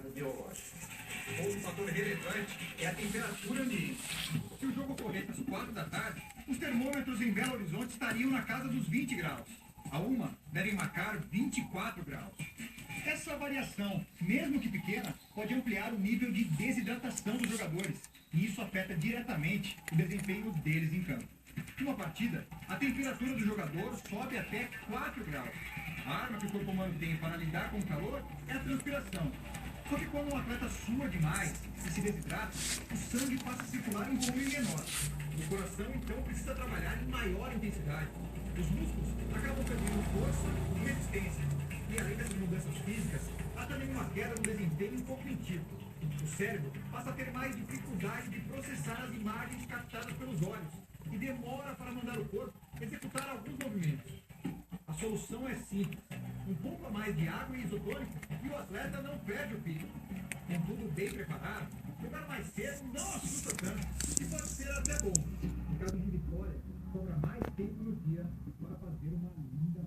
biológico. Outro fator relevante é a temperatura ambiente. Se o jogo ocorresse às 4 da tarde, os termômetros em Belo Horizonte estariam na casa dos 20 graus. A uma devem marcar 24 graus. Essa variação, mesmo que pequena, pode ampliar o nível de desidratação dos jogadores, e isso afeta diretamente o desempenho deles em campo. Numa partida, a temperatura do jogador sobe até 4 graus. A arma que o corpo humano tem para lidar com o calor é a transpiração. Só que quando um atleta sua demais e se desidrata, o sangue passa a circular em volume menor. O coração, então, precisa trabalhar em maior intensidade. Os músculos acabam perdendo força e resistência. E além dessas mudanças físicas, há também uma queda no desempenho cognitivo. O cérebro passa a ter mais dificuldade de processar as imagens captadas pelos olhos e demora para mandar o corpo executar alguns movimentos. A solução é simples. Um pouco a mais de água e isotônico e o atleta não perde o pico. Com tudo bem preparado, jogar mais cedo não assusta tanto e pode ser até bom. Em caso de vitória, sobra mais tempo no dia para fazer uma linda